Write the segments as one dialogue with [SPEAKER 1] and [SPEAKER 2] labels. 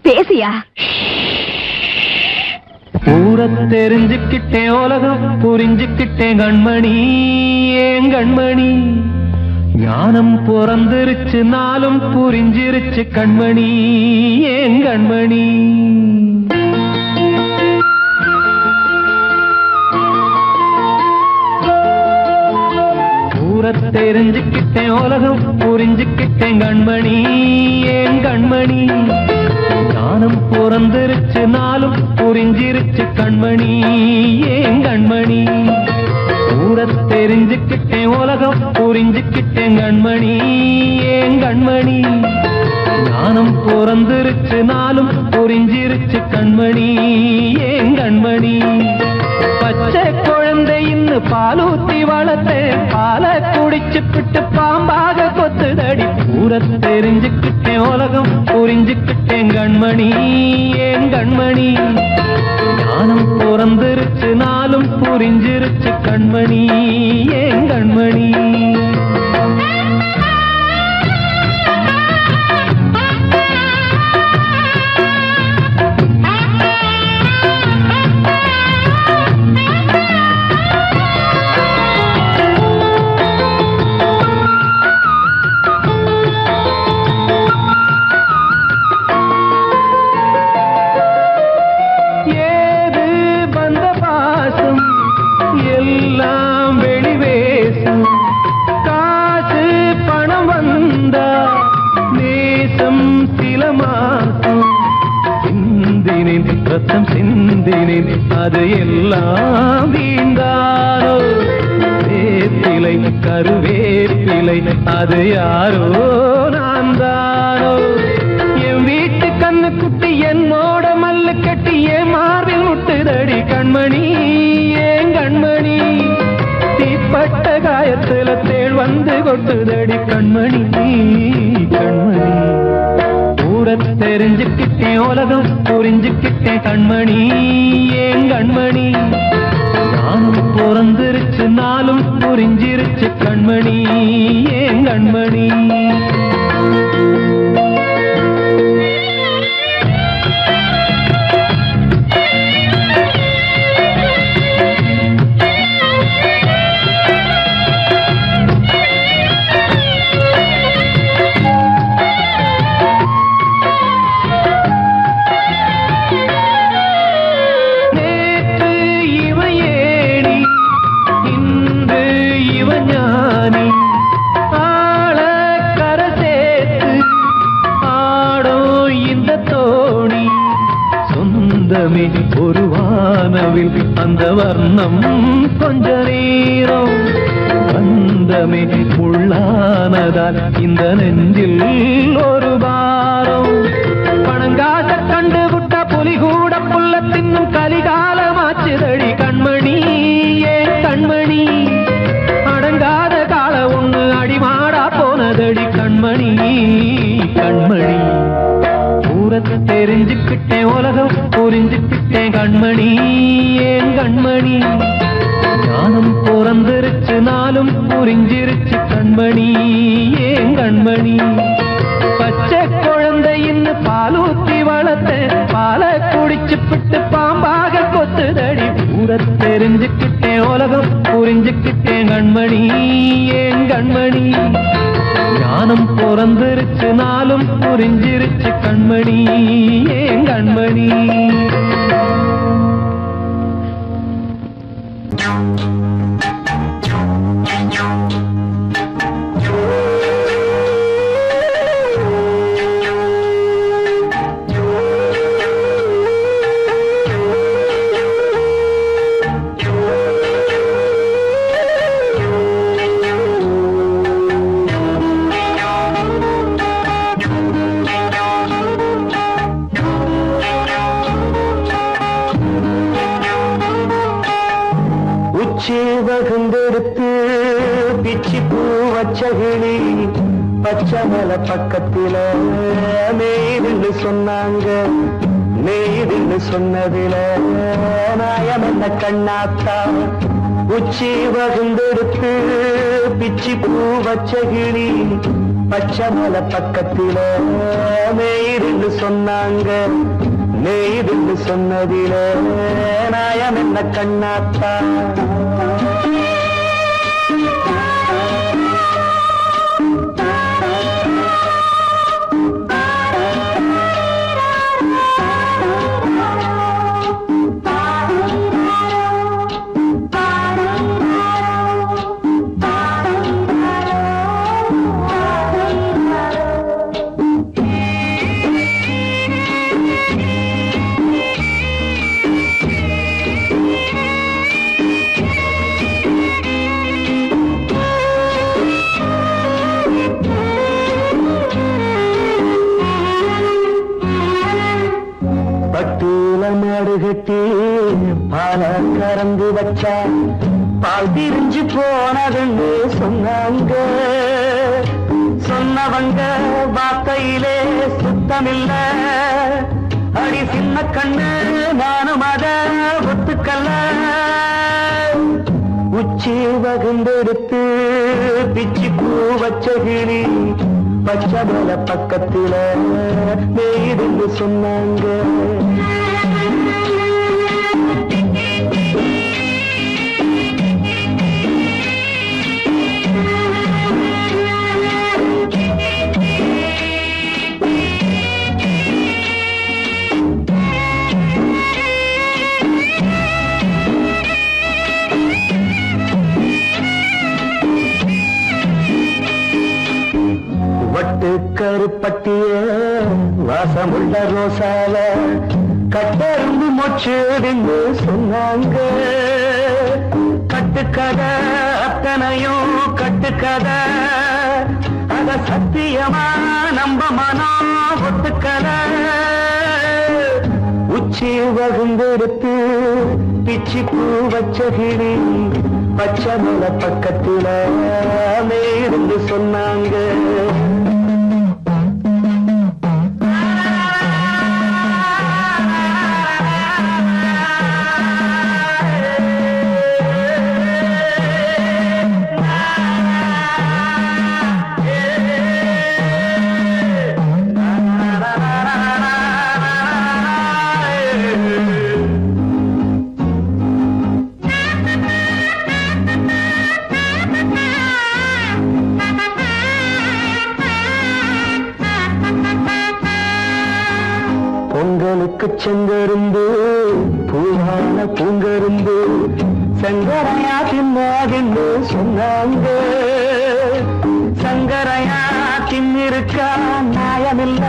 [SPEAKER 1] பேசியா?
[SPEAKER 2] ஊர தெரிஞ்சுக்கிட்டேன், உலகம் புரிஞ்சுக்கிட்டேன் கண்மணி, ஏன் கண்மணி. ஞானம் பிறந்திருச்சு, நாளும் புரிஞ்சிருச்சு கண்மணி, ஏன் கண்மணி. ஊர தெரிஞ்சுக்கிட்டேன், உலகம் புரிஞ்சுக்கிட்டேன் கண்மணி, ஏன் கண்மணி. ஞானம் பிறந்திருச்சு, நாளும் புரிஞ்சிருச்சு கண்மணி, ஏன் கண்மணி. ஊர தெரிஞ்சுக்கிட்டேன், உலகம் புரிஞ்சுக்கிட்டேன் கண்மணி, ஏன் கண்மணி. ஞானம் பிறந்திருச்சு, நாளும் புரிஞ்சிருச்சு கண்மணி, ஏன் கண்மணி. பச்சை குழந்தை இன்னும் பாலூத்தி வளர்த்து பால குடிச்சு பிட்டு பாம்பாக கொத்துதடி. ஊர தெரிஞ்சுக்கிட்டேன், உலகம் புரிஞ்சுக்கிட்டேன் கண்மணி, ஏன் கண்மணி. ஞானம் பிறந்திருச்சு, நாளும் புரிஞ்சிருச்சு கண்மணி, ஏன் கண்மணி. எல்லாம் வெளிவேசம், காசு பணம் வந்தா நேசம் சில மாசம். சிந்தினேன் ரத்தம் சிந்தினேன், அது எல்லாம் வீண்டாரோ. வேப்பிலை கருவேப்பிலை, அது யாரோ நான் தானோ. என் வீட்டு கண்ணு குட்டி என்னோட மல்லு கட்டி என் மார்பில் முட்டுதடி கண்மணி, ஏன் கண்மணி. தீப்பட்ட காயத்துல தேள் வந்து கொட்டுதடி கண்மணி, கண்மணி. ஊர தெரிஞ்சுக்கிட்டேன், உலகம் புரிஞ்சுக்கிட்டேன் கண்மணி, ஏன் கண்மணி. நானும் பிறந்திருச்சு, நாளும் புரிஞ்சிருச்சு கண்மணி, ஏன் கண்மணி. ஒரு வானவில் அந்த வர்ணம் கொஞ்ச நேரம் பந்தமே உள்ளானதால் இந்த நெஞ்சில் ஒரு பாரம். பணங்காச கண்டு விட்ட புலி கூட புல்ல தின்னும் கலிகாலமாச்சுதடி கண்மணி, ஏன் கண்மணி. அடங்காத கால ஒண்ணு அடிமாடா போனதடி கண்மணி, கண்மணி. ஊரத்தை தெரிஞ்சுக்கிட்டேன், உலகம் புரிஞ்சுக்கிட்டேன் கண்மணி, ஏன் கண்மணி. ஞானம் பிறந்திருச்சு, நாளும் புரிஞ்சிருச்சு கண்மணி, ஏன் கண்மணி. பச்சை குழந்தை இன்னும் பாலூத்தி வளர்த்து பால குடிச்சு பிட்டு பாம்பாக கொத்துதடி. ஊர தெரிஞ்சுக்கிட்டேன், உலகம் புரிஞ்சுக்கிட்டேன் கண்மணி, ஏன் கண்மணி. ஞானம் பிறந்திருச்சு, நாளும் புரிஞ்சிருச்சு கண்மணி, ஏன் கண்மணி.
[SPEAKER 3] வகுந்தெடுத்து பிச்சி பூ வச்சகிளி பச்சமல பக்கத்தில மேய்துன்னு சொன்னாங்க. மேய்துன்னு சொன்னதில நாயம் என்ன கண்ணாத்தா. உச்சி வகுந்தெடுத்து பிச்சி பூ வச்சகிளி பச்சை மலை பக்கத்தில மேயிருந்து சொன்னாங்க. மேயிருந்து சொன்னதில நாயம் என்ன கண்ணாத்தா. மாடு கட்டி பால கறந்து வச்சா பால் திரிஞ்சு போனதுன்னு சொன்னாங்க. சொன்னவங்க வார்த்தையிலே சுத்தமில்ல. அடி சின்ன கண்ணு நானும் அத ஒத்துக்கல்ல. உச்சி வகுந்தெடுத்து பிச்சி பூ வச்ச கிளி பச்சை மலை பக்கத்தில மேயிருந்து சொன்னாங்க. வட்டு கருப்பட்டிய வாசமுள்ள ரோசால கட்டருந்து மொச்சுன்னு சொன்னாங்க. கட்டுக்கதை அத்தனையும் கட்டுக்கதை, அத சத்தியமா நம்ப மனம் ஒத்துக்கதை. உச்சி வகுந்தெடுத்து பிச்சி பூ வச்ச கிளி பச்சை மலை பக்கத்தில மேயிருந்து சொன்னாங்க. பொங்கலுக்கு செங்கருந்து பூவான பூங்கருந்து சங்கரையா தின்னாகின்னு சொன்னாங்க. சங்கரையா தின்னிருக்கா நியாயமில்ல.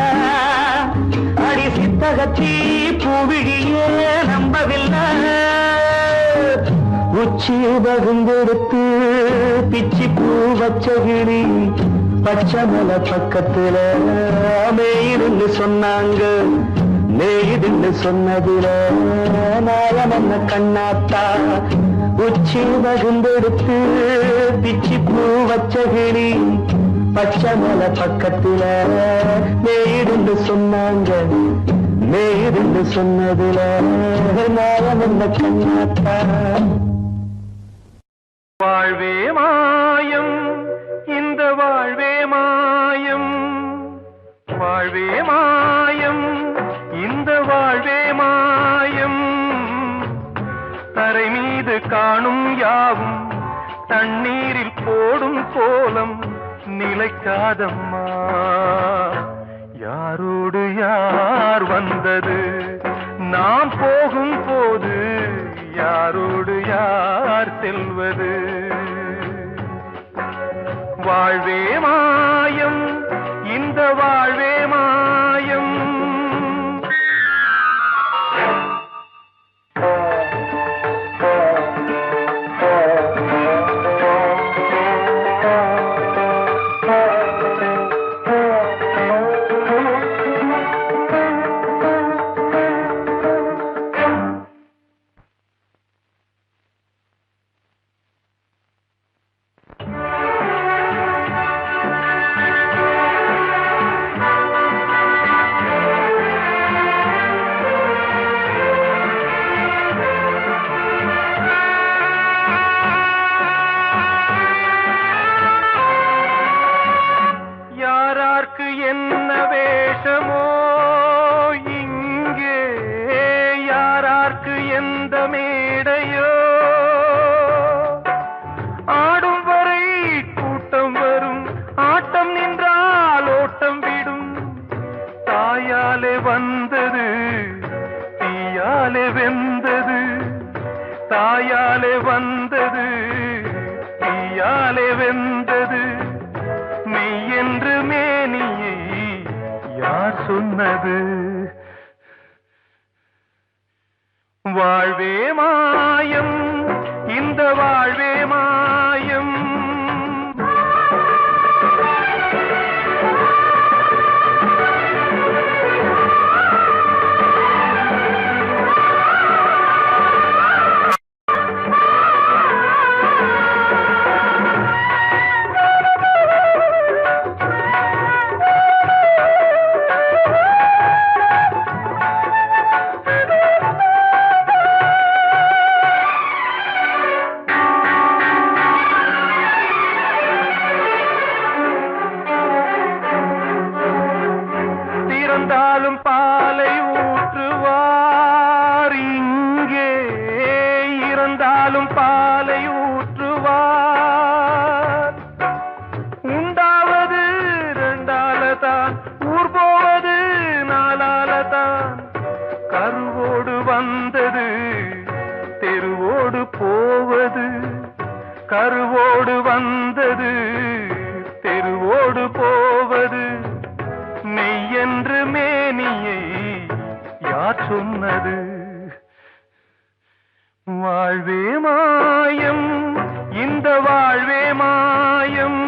[SPEAKER 3] அடி சித்தகத்தி பூவிழியே நம்பவில்லை. உச்சி வகுந்தெடுத்து பிச்சி பூ வச்ச கிளி பச்சை மலை பக்கத்தில மேயிருந்து சொன்னாங்க. மேயிருந்து சொன்னதில நாயம் என்ன கண்ணாத்தா. உச்சி வகுந்தெடுத்து பிச்சி பூ வச்ச கிளி பச்சை மலை பக்கத்தில மேயிருந்து சொன்னாங்க. மேயிருந்து சொன்னதில நாயம் என்ன கண்ணாத்தா.
[SPEAKER 2] வாழ்வே மாயம் இந்த வாழ்வே மாயம். வாழ்வே மாயம் இந்த வாழ்வே மாயம். தரை மீது காணும் யாவும் தண்ணீரில் போடும் கோலம் நிலைக்காதம்மா. யாரோடு யார் வந்தது நாம் போகும் போது, யாரோடு யார் செல்வது. வாழ்வே மாயம் இந்த வாழ்வே மாயம். இந்த மேடையோ ஆடும் வரை கூட்டம் வரும் ஆட்டம் நின்றால் ஓட்டம் விடும் தாயாலே வந்தது தீயாலே வெந்தது தாயாலே வந்தது தீயாலே வெந்தது மெய் என்று மேனியை யார் சொன்னது வாழ்வே மாயம் இந்த வாழ்வே மாயம் இறந்தாலும் பாலை ஊற்றுவார் இங்கே இறந்தாலும் பாலை ஊற்றுவார் உண்டாவது ரெண்டாலதான் ஊர் போவது நாலாலதான் கருவோடு வந்தது தெருவோடு போவது கருவோடு வந்தது தெருவோடு போவது மெய் என்று மேனியை யார் சொன்னது வாழ்வே மாயம் இந்த வாழ்வே மாயம்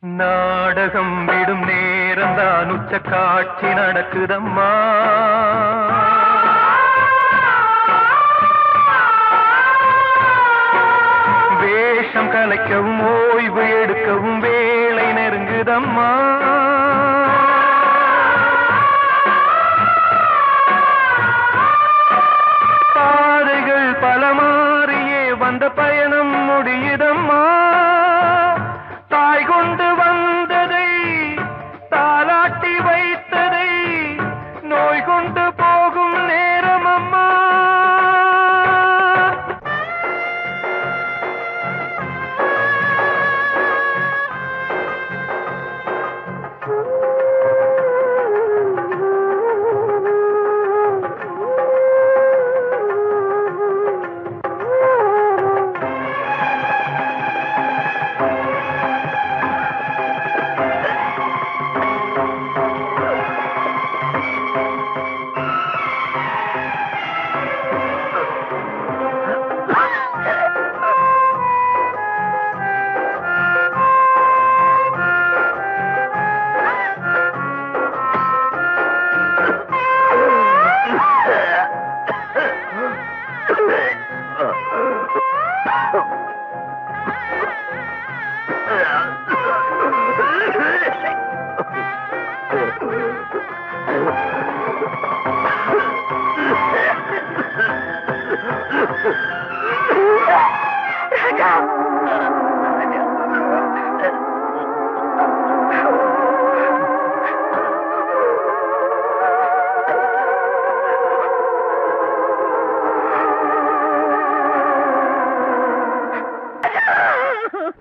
[SPEAKER 2] நாடகம் விடும் நேரம்தான் உச்ச காட்சி நடக்குதம்மா வேஷம் கலைக்கவும் ஓய்வு எடுக்கவும் வேளை நெருங்குதம்மா பாதைகள் பல மாறியே வந்த பயணம் முடியுதம்மா தாய் கொண்டு வந்ததை தாலாட்டி வைத்ததை நோய் கொண்டு போகும் நேரம் அம்மா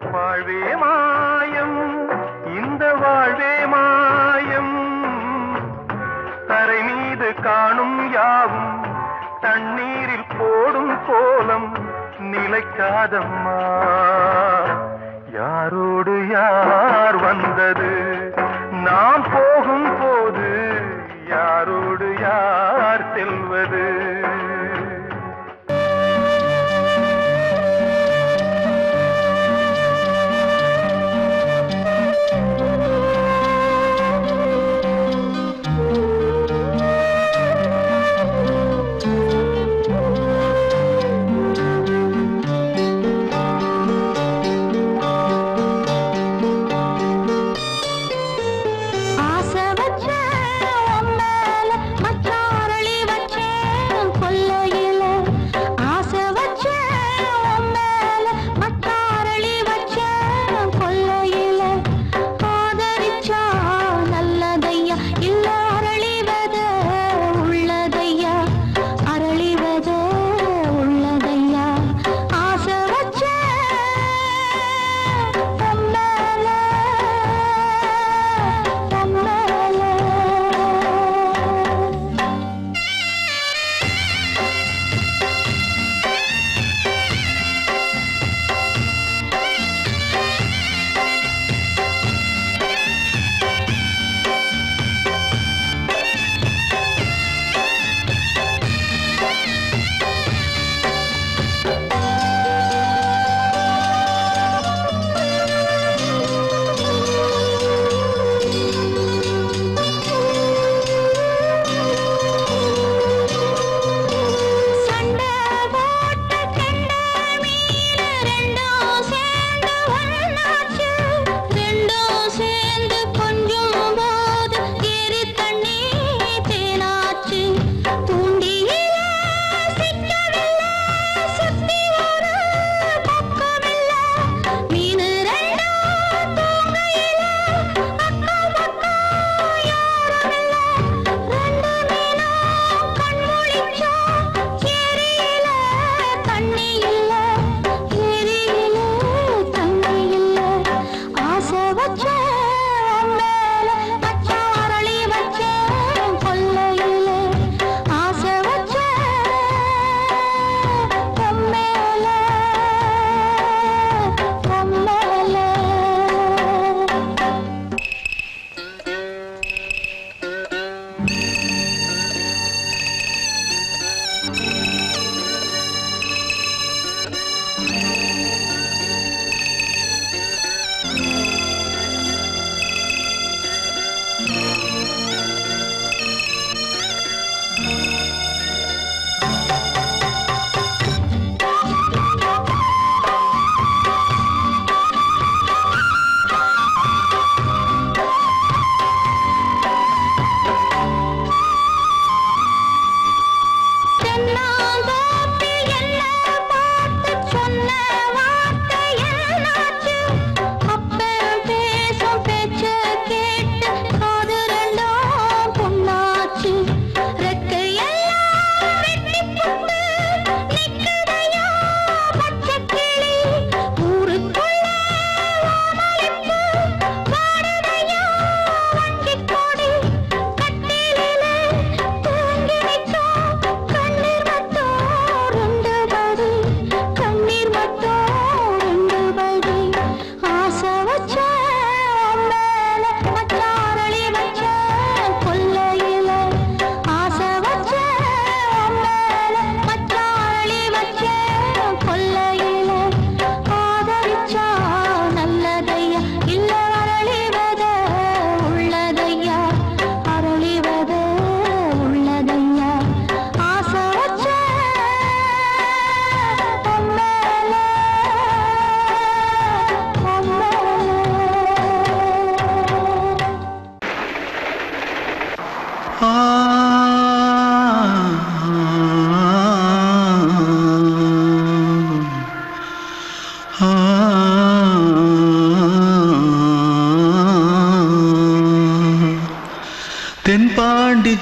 [SPEAKER 2] வாழ்வே மாயம் இந்த வாழ்வே மாயம் தரை மீது காணும் யாவும் தண்ணீரில் போடும் கோலம் நிலைக்காதம்மா யாரோடு யார் வந்தது நாம் போகும் போது யாரோடு யார் செல்வது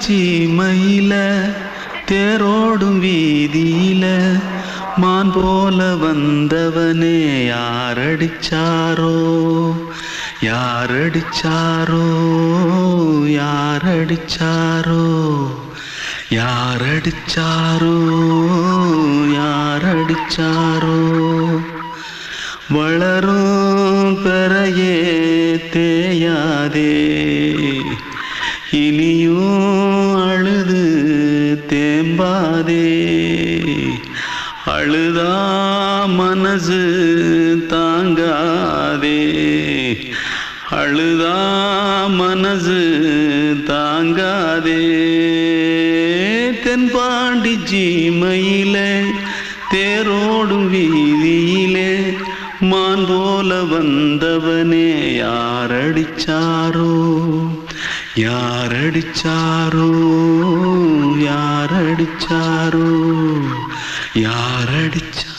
[SPEAKER 1] சீமையில தேரோடும் வீதியில மான் போல வந்தவனே யாரடிச்சாரோ யாரடிச்சாரோ யாரடிச்சாரோ யாரடிச்சாரோ யாரடிச்சாரோ வளரும் பெறையே தேயாதே இனியும் அழுது தேம்பாதே அழுதா மனசு தாங்காதே அழுதா மனசு தாங்காதே தென்பாண்டி சீமையிலே தேரோடும் வீதியிலே மான் போல வந்தவனே யாரடிச்சாரோ யாரடிச்சாரோ யாரடிச்சாரோ यारडिचा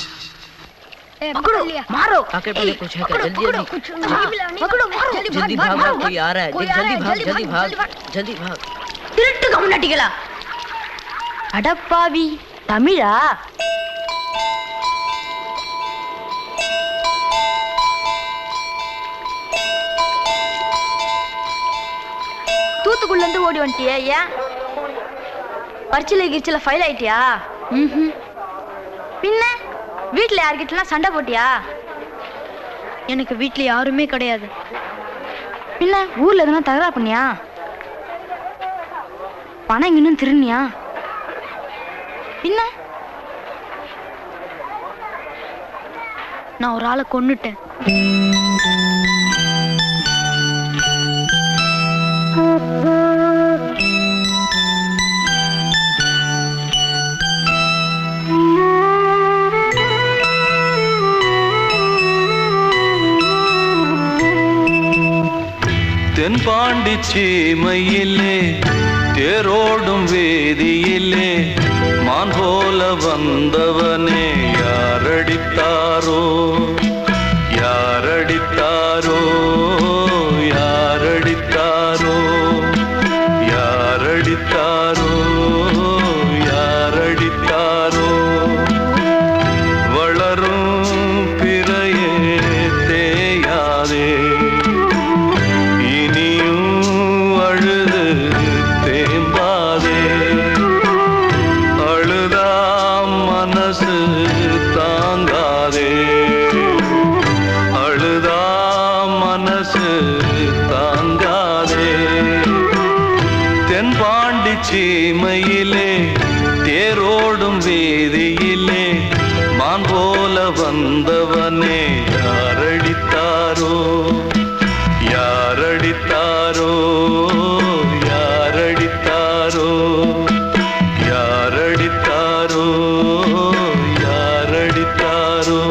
[SPEAKER 4] पकड़ो मारो
[SPEAKER 5] आके पहले कुछ है क्या जल्दी जल्दी
[SPEAKER 4] पकड़ो मारो
[SPEAKER 5] जल्दी भाग कोई आ रहा है जल्दी भाग जल्दी भाग
[SPEAKER 4] திருட்டு கம்முனாட்டிகளா அடப்பாவி தமிழா தூத்துக்குள்ள இருந்து ஓடி வந்துட்டியா ஏன் பரிச்சையில கிரிச்சில ஃபைல் ஆயிட்டியா பின்ன வீட்டுல யார்கிட்டலாம் சண்டை போட்டியா எனக்கு வீட்டுல யாருமே கிடையாது பின்ன ஊர்ல எதனா தகராறு பண்ணியா பணம் இன்னும் திருநியா பின்ன நான் ஒரு ஆளை கொன்னுட்டேன்
[SPEAKER 1] தென்பாண்டி சீமையிலே தேரோடும் வேதியிலே மான் போல வந்தவனே யாரடித்தாரோ யாரடித்தாரோ யாரடித்தாரோ யாரடித்தாரோ யாரடித்தாரோ வளரும் பிறையே தேயாதே சீமையிலே தேரோடும் வீதியிலே மான் போல வந்தவனே யாரடித்தாரோ யாரடித்தாரோ யாரடித்தாரோ யாரடித்தாரோ யாரடித்தாரோ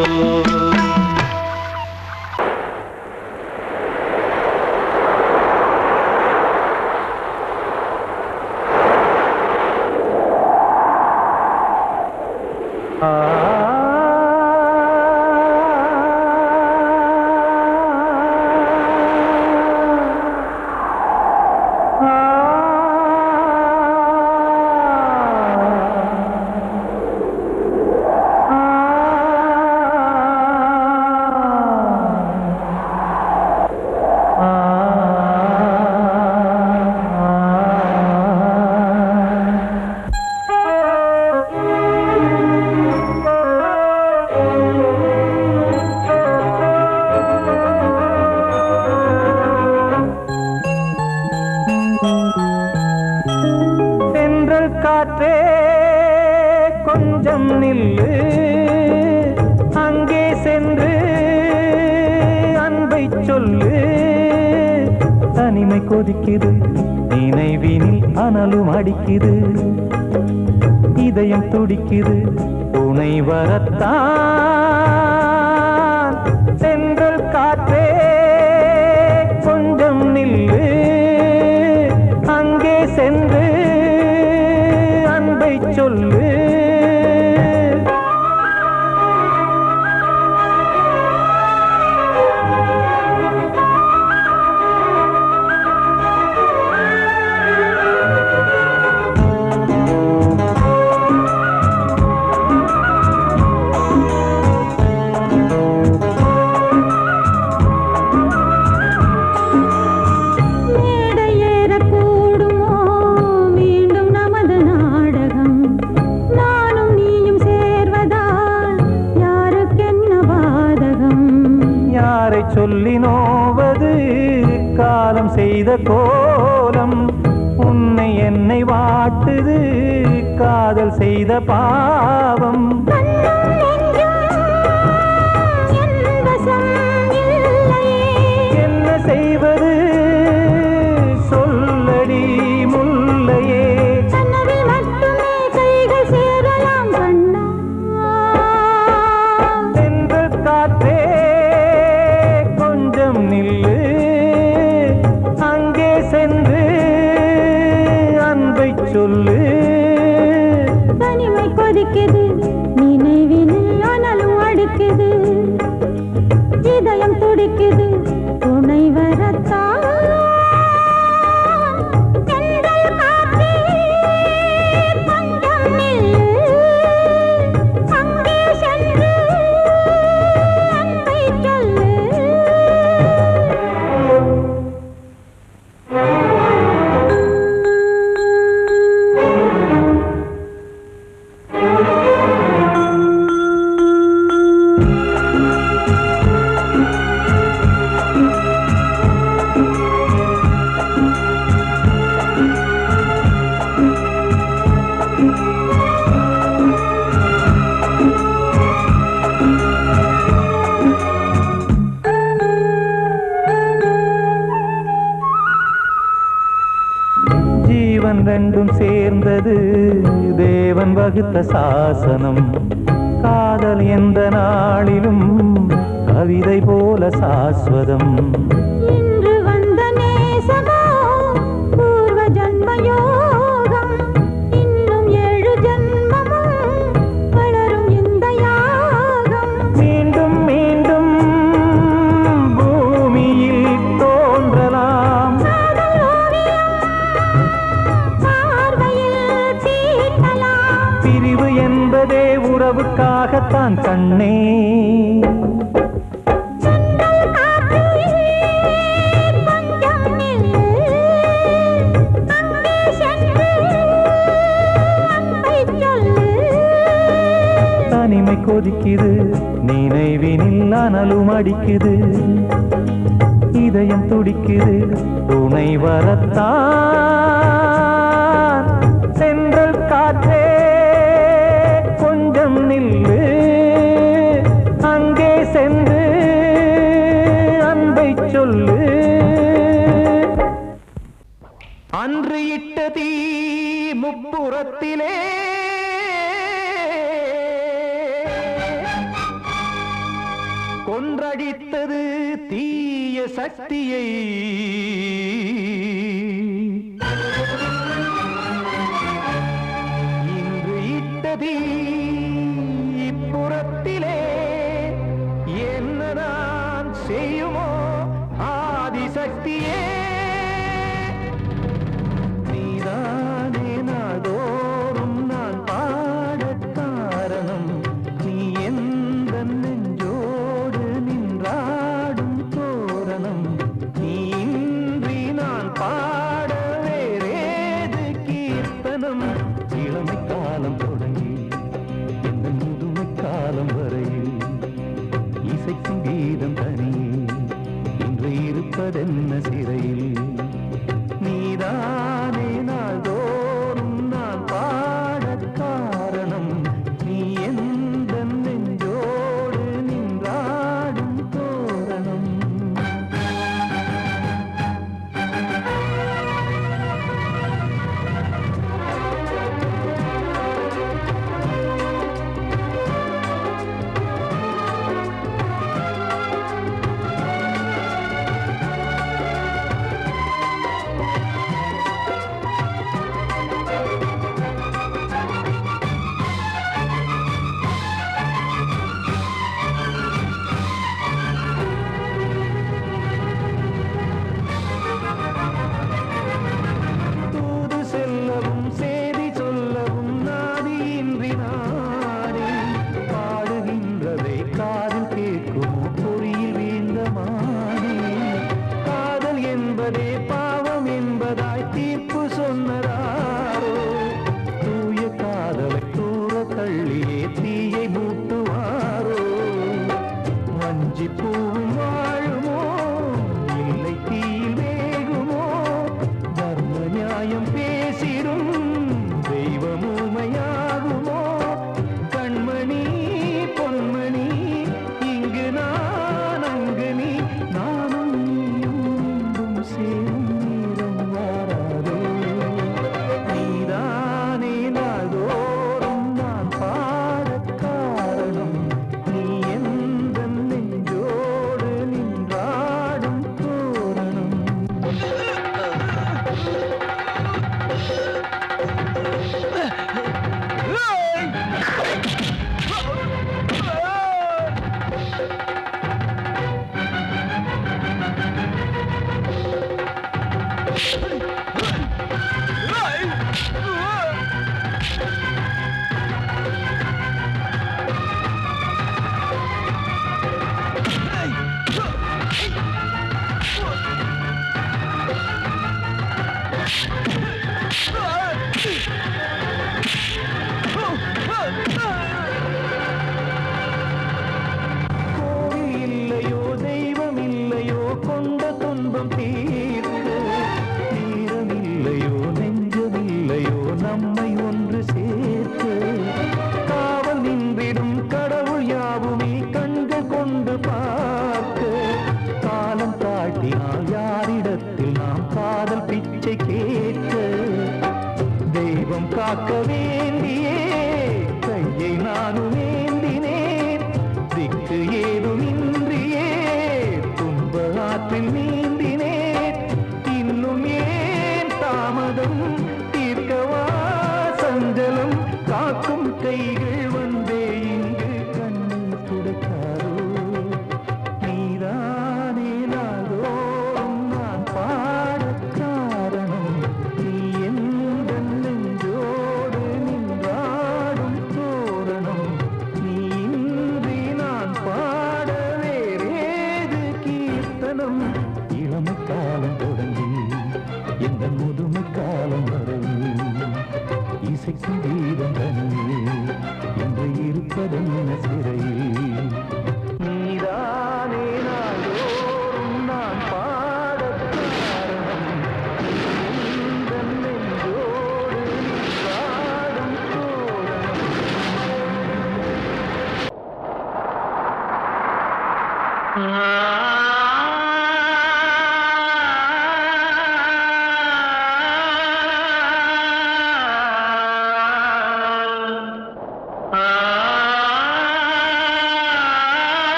[SPEAKER 3] கொதிக்குது நினைவினில் அனலும் அடிக்குது இதயம் துடிக்குது துணை வரத்தான் சென்றல் காற்றே கொஞ்சம் நில்லு அங்கே சென்று அன்பை சொல்லு யாரை சொல்லி நோவது காலம் செய்த கோலம் உன்னை என்னை வாட்டுது காதல் செய்த பாவம் என்ன செய்வது சொல்லடி முல்லையே சென்று காற்றே கொஞ்சம் நில்லு அங்கே சென்று அன்பை சொல்லு
[SPEAKER 6] தனிமை கொதிக்குது நினைவினில் அனலும் அடிக்குது இதயம் துடிக்குது துணை வரத்தான் தென்றல் காற்றே கொஞ்சம் நில்லு அங்கே சென்று அன்பை சொல்லு
[SPEAKER 3] ஜீவன் ரெண்டும் சேர்ந்தது தேவன் வகுத்த சாசனம் காதல் எந்த நாளிலும் கவிதை போல சாஸ்வதம்
[SPEAKER 6] இன்று வந்த நேசமோ பூர்வ ஜன்ம யோகம் இன்னும் 7 ஜன்மமும் வளரும் இந்த யாகம்
[SPEAKER 3] மீண்டும் மீண்டும் பூமியில் தோன்றலாம்
[SPEAKER 6] காதல் ஓவியம் பார்வையில் தீட்டலாம்
[SPEAKER 3] பிரிவு என்பதே உறவுக்காகத்தான் கண்ணே
[SPEAKER 6] தென்றல் காற்றே கொஞ்சம் நில்லு அங்கே சென்று அன்பை சொல்லு
[SPEAKER 3] தனிமை கொதிக்குது நினைவினில் அனலும் அடிக்குது இதயம் துடிக்குது துணை வரத்தான் சென்றல் காற்றே கொஞ்சம் நில்லு அங்கே சென்று அன்பை சொல்லு அன்று இட்ட தீ முப்புறத்திலே கொன்றடித்தது தீய சக்தியை இன்று இட்டதீ இப்புறத்திலே என்ன நான் செய்யுமோ ஆதிசக்தியே நீதானே நாள்தோறும் நான் பாடக் காரணம் நீ எந்த நெஞ்சோடு நின்றாடும் தோரணம் நீ இன்றி நான் பாட வேறேது கீர்த்தனம் இளமை காலம் தொடங்கி இந்த முதுமை காலம் வரையில் இசைக்கும் கீதம் தனியே இன்று இருப்பதென்ன சிறையில் நீதானே நாள்தோறும் நான் பாடக் காரணம் நீ எந்த நெஞ்சோடு நின்றாடும் தோரணம்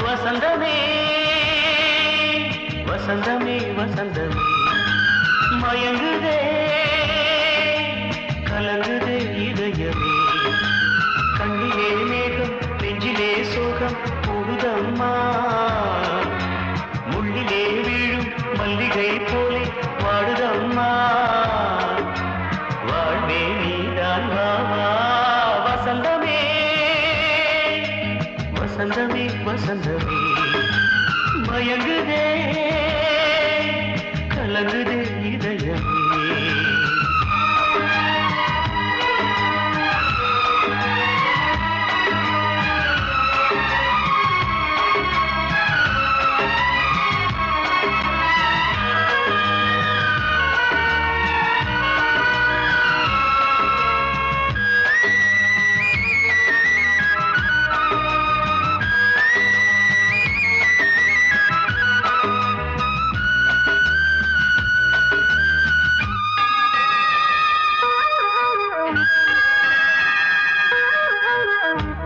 [SPEAKER 3] வசந்தமே வசந்தமே வசந்தமே மயங்குதே கலங்குதே இதயமே கண்ணிலே மேகம் நெஞ்சிலே சோகம் கூடுதம்மா முள்ளிலே வீழும் மல்லிகை போலே வாடுதம்மா வாழ்வே நீதான் வாவா வசந்தமே வசந்தமே வசந்தமே மயங்குதே கலங்குதே இதயமே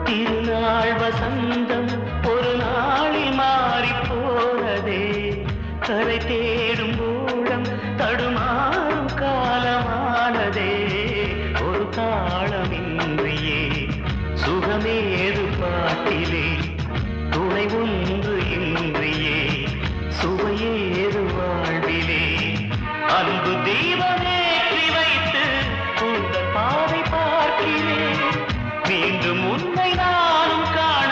[SPEAKER 3] திருநாள் வசந்தம் ஒரு நாளில் மாறி போனதே கரை தேடும் ஊழம் தடுமாறும் காலமானதே ஒரு தாளமின்றியே சுகமேது பாட்டிலே துணை ஒன்று இன்றியே சுவையேது வாழ்விலே அன்பு தீபமேற்றி வைத்து உங்கள் பாதை பார்க்கிறேன் மீண்டும் உன்னை நானும் காண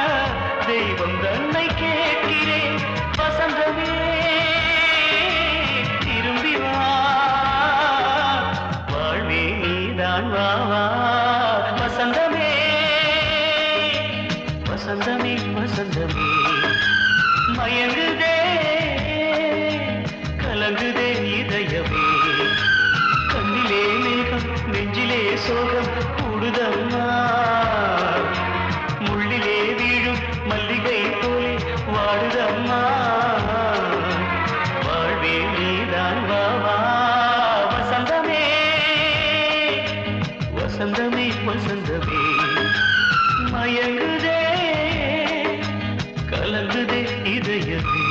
[SPEAKER 3] தெய்வம் தன்னை கேட்கிறேன் வசந்தமே திரும்பி வா வாழ்வே நீதான் வா வா வசந்தமே வசந்தமே வசந்தமே மயங்குதே கலங்குதே இதயமே கண்ணிலே மேகம் நெஞ்சிலே சோகம் கூடுதம்மா முள்ளிலே வீழும் மல்லிகை போலே வாடுதம்மா வாழ்வே நீதான் வா வா வசந்தமே வசந்தமே வசந்தமே மயங்குதே கலங்குதே இதயமே